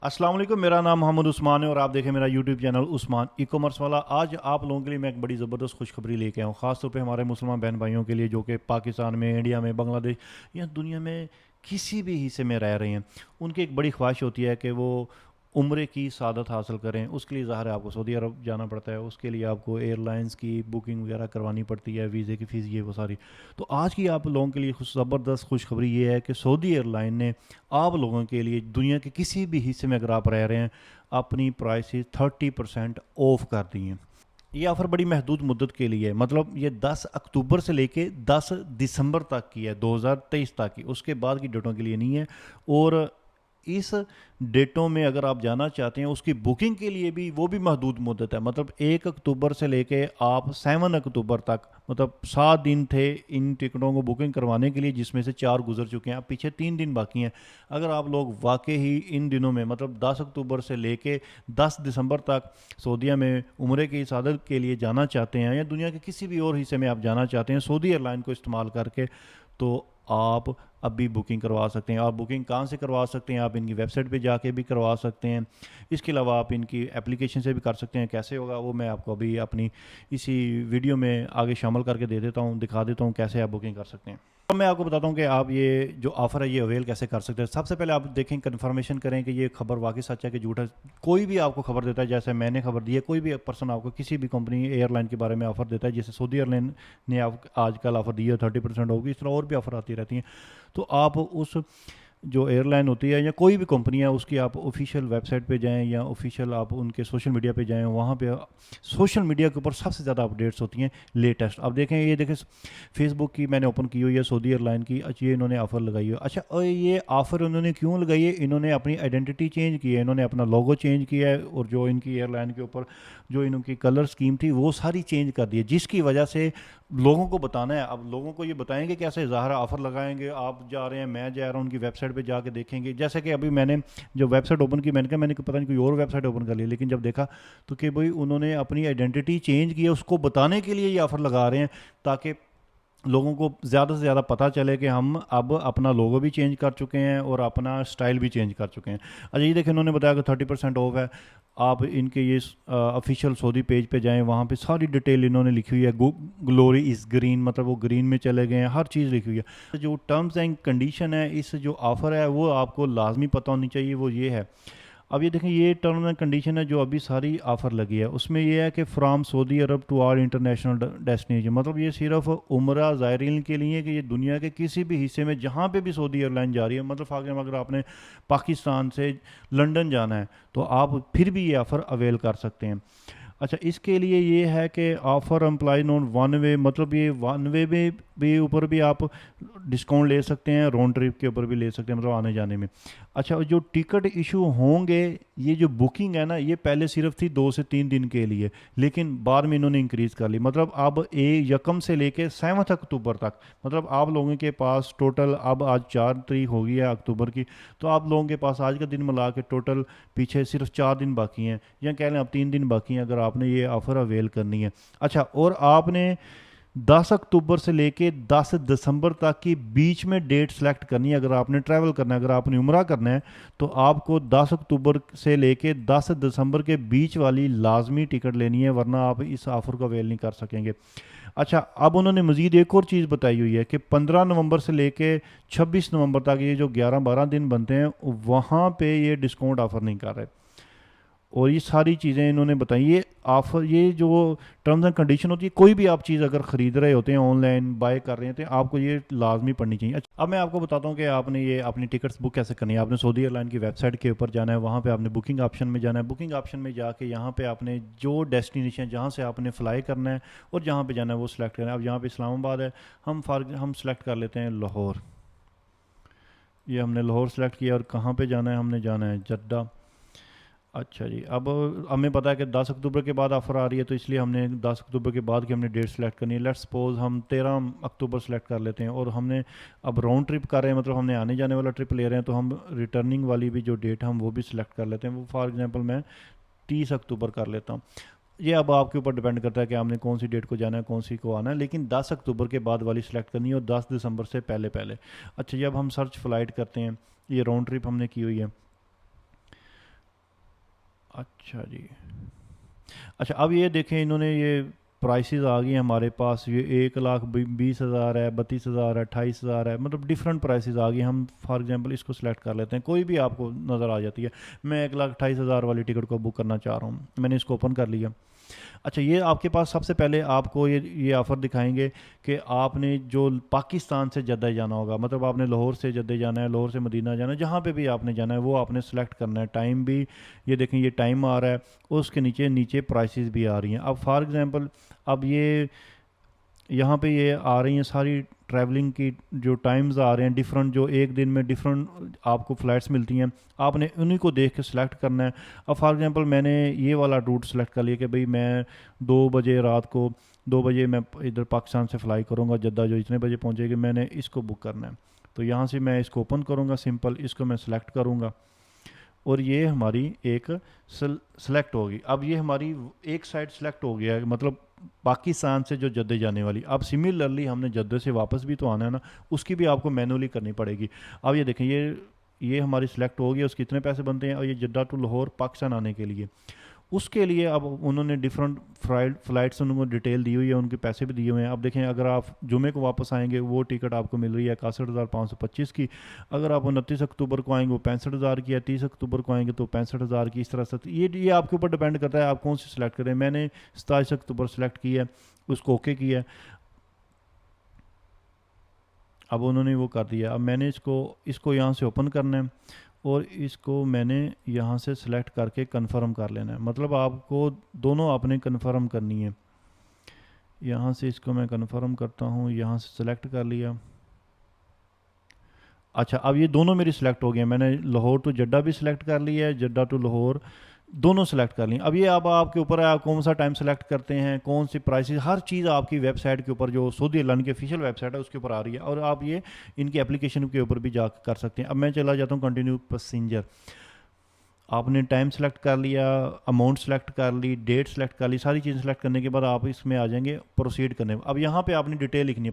अस्सलाम वालेकुम, मेरा नाम मोहम्मद उस्मान है और आप देखें मेरा YouTube channel Usman e commerce वाला। आज आप लोगों के लिए मैं एक बड़ी ज़बरदस्त खुशखबरी लेके आया हूँ, ख़ास तौर पे हमारे मुसलमान बहन भाइयों के लिए जो कि पाकिस्तान में, इंडिया में, बांग्लादेश या दुनिया में किसी भी हिस्से में रह रहे हैं। उनकी एक बड़ी ख्वाहिश होती है कि वो उम्रे की सादत हासिल करें। उसके लिए ज़ाहिर है आपको सऊदी अरब जाना पड़ता है, उसके लिए आपको एयरलाइंस की बुकिंग वगैरह करवानी पड़ती है, वीज़े की फ़ीस, ये वो सारी। तो आज की आप लोगों के लिए ज़बरदस्त खुशखबरी ये है कि सऊदी एयरलाइन ने आप लोगों के लिए दुनिया के किसी भी हिस्से में अगर आप रह रहे हैं, अपनी प्राइसेस 30% ऑफ कर दी हैं। ये ऑफ़र बड़ी महदूद मुद्दत के लिए है, मतलब ये 10 अक्टूबर से लेके 10 दिसंबर तक की है, 2023 तक की। उसके बाद की डेटों के लिए नहीं है। और इस डेटों में अगर आप जाना चाहते हैं, उसकी बुकिंग के लिए भी वो भी महदूद मुद्दत है। मतलब 1 अक्टूबर से लेके आप 7 अक्टूबर तक, मतलब 7 दिन थे इन टिकटों को बुकिंग करवाने के लिए, जिसमें से 4 गुजर चुके हैं, अब पीछे 3 दिन बाकी हैं। अगर आप लोग वाकई ही इन दिनों में, मतलब 10 अक्टूबर से लेके 10 दिसंबर तक सऊदीया में उम्रे की इसादत के लिए जाना चाहते हैं, या दुनिया के किसी भी और हिस्से में आप जाना चाहते हैं सऊदी एयरलाइन को इस्तेमाल करके, तो आप अभी बुकिंग करवा सकते हैं। और बुकिंग कहाँ से करवा सकते हैं? आप इनकी वेबसाइट पे जाके भी करवा सकते हैं। इसके अलावा आप इनकी एप्लीकेशन से भी कर सकते हैं। कैसे होगा वो मैं आपको अभी अपनी इसी वीडियो में आगे शामिल करके दे देता हूँ, दिखा देता हूँ कैसे आप बुकिंग कर सकते हैं। अब मैं आपको बताता हूँ कि आप ये जो ऑफ़र है ये अवेल कैसे कर सकते हैं। सबसे पहले आप देखें, कन्फर्मेशन करें कि ये खबर वाकई सच है कि झूठ है। कोई भी आपको खबर देता है, जैसे मैंने खबर दी है, कोई भी पर्सन आपको किसी भी कंपनी एयरलाइन के बारे में ऑफ़र देता है, जैसे सऊदी एयरलाइन ने आप आजकल ऑफ़र दी है 30% होगी, इस तरह और भी ऑफ़र आती रहती हैं। तो आप उस जो एयरलाइन होती है या कोई भी कंपनी है, उसकी आप ऑफिशियल वेबसाइट पे जाएं या ऑफिशियल आप उनके सोशल मीडिया पे जाएं। वहाँ पे सोशल मीडिया के ऊपर सबसे ज़्यादा अपडेट्स होती हैं लेटेस्ट। अब देखें, ये देखें फेसबुक की मैंने ओपन की हुई है, सऊदी एयरलाइन की। अच्छा, ये इन्होंने ऑफ़र लगाई है। अच्छा, और ये ऑफ़र उन्होंने क्यों लगाई है? इन्होंने अपनी आइडेंटिटी चेंज की है, इन्होंने अपना लोगो चेंज किया है, और जो इनकी एयरलाइन के ऊपर जो इनकी कलर स्कीम थी वो सारी चेंज कर दी है, जिसकी वजह से लोगों को बताना है। अब लोगों को ये बताएंगे कैसे? ज़ाहिर ऑफ़र लगाएंगे, आप जा रहे हैं, मैं जा रहा हूँ, उनकी वेबसाइट पे जाके देखेंगे। जैसे कि अभी मैंने जो वेबसाइट ओपन की, मैंने कहा मैंने पता नहीं कोई और वेबसाइट ओपन कर ली, लेकिन जब देखा तो कि भाई उन्होंने अपनी आइडेंटिटी चेंज की है, उसको बताने के लिए ये ऑफ़र लगा रहे हैं, ताकि लोगों को ज़्यादा से ज़्यादा पता चले कि हम अब अपना लोगो भी चेंज कर चुके हैं और अपना स्टाइल भी चेंज कर चुके हैं। अच्छा, ये देखिए, इन्होंने बताया कि 30% ऑफ है। आप इनके ये ऑफिशियल सऊदी पेज पे जाएं, वहाँ पे सारी डिटेल इन्होंने लिखी हुई है। ग्लोरी इज़ ग्रीन, मतलब वो ग्रीन में चले गए हैं, हर चीज़ लिखी हुई है। जो टर्म्स एंड कंडीशन है, इस जो ऑफ़र है वो आपको लाजमी पता होनी चाहिए, वो ये है। अब ये देखें, ये टर्म एंड कंडीशन है जो अभी सारी ऑफ़र लगी है, उसमें ये है कि from Saudi Arab to all international destination, मतलब ये सिर्फ उम्रा ज़ायरीन के लिए है कि ये दुनिया के किसी भी हिस्से में जहाँ पे भी सऊदी एयरलाइन जा रही है, मतलब अगर आपने पाकिस्तान से लंदन जाना है तो आप फिर भी ये ऑफ़र अवेल कर सकते हैं। अच्छा, इसके लिए ये है कि offer apply on one way, मतलब ये वन वे में भी ऊपर भी आप डिस्काउंट ले सकते हैं, राउंड ट्रिप के ऊपर भी ले सकते हैं, मतलब आने जाने में। अच्छा, जो टिकट इशू होंगे, ये जो बुकिंग है ना, ये पहले सिर्फ थी 2 से 3 दिन के लिए, लेकिन बाद में इन्होंने इंक्रीज़ कर ली। मतलब अब यकम से लेके 7 अक्टूबर तक, मतलब आप लोगों के पास टोटल, अब आज 4 तारीख हो गई है अक्टूबर की, तो आप लोगों के पास आज का दिन मिला के टोटल पीछे सिर्फ 4 दिन बाकी हैं, या कह लें अब 3 दिन बाकी हैं, अगर आपने ये ऑफ़र अवेल करनी है। अच्छा, और आपने 10 अक्टूबर से लेके 10 दिसंबर तक की बीच में डेट सेलेक्ट करनी है। अगर आपने ट्रैवल करना है, अगर आपने उम्रा करना है, तो आपको 10 अक्टूबर से लेके 10 दिसंबर के बीच वाली लाजमी टिकट लेनी है, वरना आप इस ऑफ़र को अवेल नहीं कर सकेंगे। अच्छा, अब उन्होंने मज़ीद एक और चीज़ बताई हुई है कि 15 नवंबर से लेके 26 नवंबर तक ये जो 11-12 दिन बनते हैं, वहाँ पे ये डिस्काउंट ऑफ़र नहीं कर रहे। और ये सारी चीज़ें इन्होंने बताई। ये ऑफ़र, ये जो टर्म्स एंड कंडीशन होती है, कोई भी आप चीज़ अगर ख़रीद रहे होते हैं, ऑनलाइन बाय कर रहे हैं, तो आपको ये लाजमी पढ़नी चाहिए। अच्छा, अब मैं आपको बताता हूँ कि आपने ये अपनी टिकट्स बुक कैसे करनी है। आपने सऊदी एयरलाइन की वेबसाइट के ऊपर जाना है, वहाँ पे आपने बुकिंग ऑप्शन में जाना है। बुकिंग ऑप्शन में जाके यहाँ पे आपने जो डेस्टिनेशन जहाँ से आपने फ़्लाई करना है और जहाँ पे जाना है वो सिलेक्ट करना है। अब यहाँ पे इस्लामाबाद है, हम सेलेक्ट कर लेते हैं लाहौर। ये हमने लाहौर सेलेक्ट किया, और कहाँ पे जाना है? हमने जाना है जद्दा। अच्छा जी, अब हमें पता है कि 10 अक्टूबर के बाद ऑफ़र आ रही है, तो इसलिए हमने 10 अक्टूबर के बाद की हमने डेट सेलेक्ट करनी है। लेट्स सपोज हम 13 अक्टूबर सेलेक्ट कर लेते हैं, और हमने अब राउंड ट्रिप कर रहे हैं, मतलब हमने आने जाने वाला ट्रिप ले रहे हैं, तो हम रिटर्निंग वाली भी जो डेट हम वो भी सिलेक्ट कर लेते हैं। वो फॉर एग्जांपल मैं 30 अक्टूबर कर लेता हूँ। ये अब आपके ऊपर डिपेंड करता है कि आपने कौन सी डेट को जाना है, कौन सी को आना है, लेकिन 10 अक्टूबर के बाद वाली सिलेक्ट करनी है, और 10 दिसंबर से पहले पहले। अच्छा, जब हम सर्च फ़्लाइट करते हैं, ये राउंड ट्रिप हमने की हुई है, اچھا جی. اچھا اب یہ دیکھیں انہوں نے یہ پرائسز آ گئی ہیں ہمارے پاس. یہ 1,20,000 ہے, 32,000 ہے, 28,000 ہے, مطلب ڈفرینٹ پرائسز آ گئی. ہم فار ایگزامپل اس کو سلیکٹ کر لیتے ہیں, کوئی بھی آپ کو نظر آ جاتی ہے. میں 1,28,000 والی ٹکٹ کو بک کرنا چاہ رہا ہوں, میں نے اس کو اوپن کر لیا. اچھا یہ آپ کے پاس سب سے پہلے آپ کو یہ آفر دکھائیں گے کہ آپ نے جو پاکستان سے جدہ جانا ہوگا, مطلب آپ نے لاہور سے جدہ جانا ہے, لاہور سے مدینہ جانا ہے, جہاں پہ بھی آپ نے جانا ہے وہ آپ نے سلیکٹ کرنا ہے. ٹائم بھی یہ دیکھیں یہ ٹائم آ رہا ہے, اس کے نیچے پرائسز بھی آ رہی ہیں. اب فار ایگزامپل اب یہ یہاں پہ یہ آ رہی ہیں ساری ٹریولنگ کی جو ٹائمز آ رہے ہیں ڈفرینٹ, جو ایک دن میں ڈفرینٹ آپ کو فلائٹس ملتی ہیں, آپ نے انہیں کو دیکھ کے سلیکٹ کرنا ہے. اب فار ایگزامپل میں نے یہ والا روٹ سلیکٹ کر لیا کہ بھئی میں 2 بجے رات کو 2 بجے میں ادھر پاکستان سے فلائی کروں گا جدہ, جو اتنے بجے پہنچے گی, میں نے اس کو بک کرنا ہے. تو یہاں سے میں اس کو اوپن کروں گا, سمپل اس کو میں سلیکٹ کروں گا اور یہ ہماری ایک سلیکٹ ہوگی. اب یہ ہماری ایک سائڈ سلیکٹ ہو گیا ہے, مطلب پاکستان سے جو جدے جانے والی. اب سملرلی ہم نے جدے سے واپس بھی تو آنا ہے نا, اس کی بھی آپ کو مینولی کرنی پڑے گی. اب یہ دیکھیں یہ ہماری سلیکٹ ہو گیا, اس کے اتنے پیسے بنتے ہیں. اور یہ جدہ ٹو لاہور پاکستان آنے کے لیے, اس کے لیے اب انہوں نے ڈفرینٹ فلائٹس انہوں کو ڈیٹیل دی ہوئی ہے, ان کے پیسے بھی دیے ہوئے ہیں. اب دیکھیں اگر آپ جمعے کو واپس آئیں گے وہ ٹکٹ آپ کو مل رہی ہے 61,525 کی. اگر آپ 29 اکتوبر کو آئیں گے وہ 65,000 کی ہے, 30 اکتوبر کو آئیں گے تو 65,000 کی. اس طرح سے یہ آپ کے اوپر ڈیپینڈ کرتا ہے آپ کون سی سلیکٹ کریں. میں نے 27 اکتوبر سلیکٹ کی ہے, اس کو اوکے کیا ہے. اب انہوں نے وہ کر دیا. اب میں نے اس کو یہاں سے اوپن کرنا ہے اور اس کو میں نے یہاں سے سلیکٹ کر کے کنفرم کر لینا ہے. مطلب آپ کو دونوں آپ نے کنفرم کرنی ہے. یہاں سے اس کو میں کنفرم کرتا ہوں, یہاں سے سلیکٹ کر لیا. اچھا اب یہ دونوں میری سلیکٹ ہو گئے ہیں. میں نے لاہور ٹو جدہ بھی سلیکٹ کر لیا ہے, جدہ ٹو لاہور دونوں سلیکٹ کر لیں. اب یہ آپ کے اوپر ہے آپ کون سا ٹائم سلیکٹ کرتے ہیں, کون سی پرائسز, ہر چیز آپ کی ویب سائٹ کے اوپر, جو سعودی ایئرلائن کی آفیشیل ویب سائٹ ہے اس کے اوپر آ رہی ہے, اور آپ یہ ان کی اپلیکیشن کے اوپر بھی جا کر سکتے ہیں. اب میں چلا جاتا ہوں کنٹینیو پیسنجر. آپ نے ٹائم سلیکٹ کر لیا, اماؤنٹ سلیکٹ کر لی, ڈیٹ سلیکٹ کر لی, ساری چیزیں سلیکٹ کرنے کے بعد آپ اس میں آ جائیں گے پروسیڈ کرنے. اب یہاں پہ آپ نے ڈیٹیل لکھنی ہے,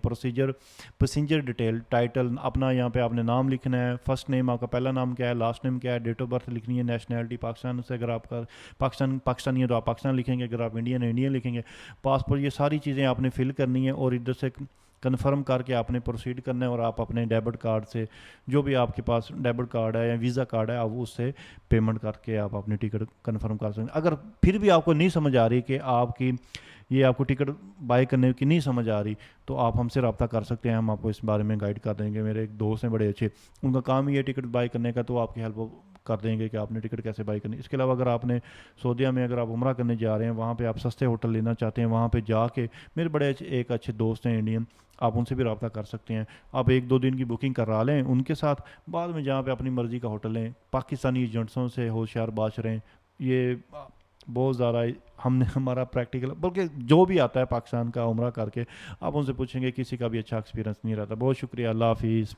پیسنجر ڈیٹیل, ٹائٹل اپنا, یہاں پہ آپ نے نام لکھنا ہے, فرسٹ نیم آپ کا پہلا نام کیا ہے, لاسٹ نیم کیا ہے, ڈیٹ آف برتھ لکھنی ہے, نیشنلٹی پاکستان سے, اگر آپ کا پاکستانی ہے تو آپ پاکستان لکھیں گے, اگر آپ انڈین ہے انڈین لکھیں گے, پاسپورٹ, یہ ساری چیزیں آپ نے فل کرنی ہے. اور ادھر سے کنفرم کر کے آپ نے پروسیڈ کرنا ہے, اور آپ اپنے ڈیبٹ کارڈ سے, جو بھی آپ کے پاس ڈیبٹ کارڈ ہے یا ویزا کارڈ ہے, آپ اس سے پیمنٹ کر کے آپ اپنی ٹکٹ کنفرم کر سکتے ہیں. اگر پھر بھی آپ کو نہیں سمجھ آ رہی کہ آپ کو ٹکٹ بائی کرنے کی نہیں سمجھ آ رہی, تو آپ ہم سے رابطہ کر سکتے ہیں, ہم آپ کو اس بارے میں گائیڈ کر دیں گے. میرے ایک دوست ہیں بڑے اچھے, ان کا کام ہی ہے ٹکٹ بائی کرنے کا, تو آپ کی ہیلپ کر دیں گے کہ آپ نے ٹکٹ کیسے بائی کرنی. اس کے علاوہ اگر آپ نے سعودیہ میں اگر آپ عمرہ کرنے جا رہے ہیں, وہاں پہ آپ سستے ہوٹل لینا چاہتے ہیں, وہاں پہ جا کے میرے بڑے ایک اچھے دوست ہیں انڈین, آپ ان سے بھی رابطہ کر سکتے ہیں. آپ 1-2 دن کی بکنگ کرا لیں ان کے ساتھ, بعد میں جہاں پہ اپنی مرضی کا ہوٹل لیں. پاکستانی ایجنٹسوں سے ہوشیار باش رہیں. یہ بہت زیادہ ہم نے ہمارا پریکٹیکل, بلکہ جو بھی آتا ہے پاکستان کا عمرہ کر کے, آپ ان سے پوچھیں گے, کسی کا بھی اچھا ایکسپیرینس نہیں رہتا. بہت شکریہ, اللہ حافظ.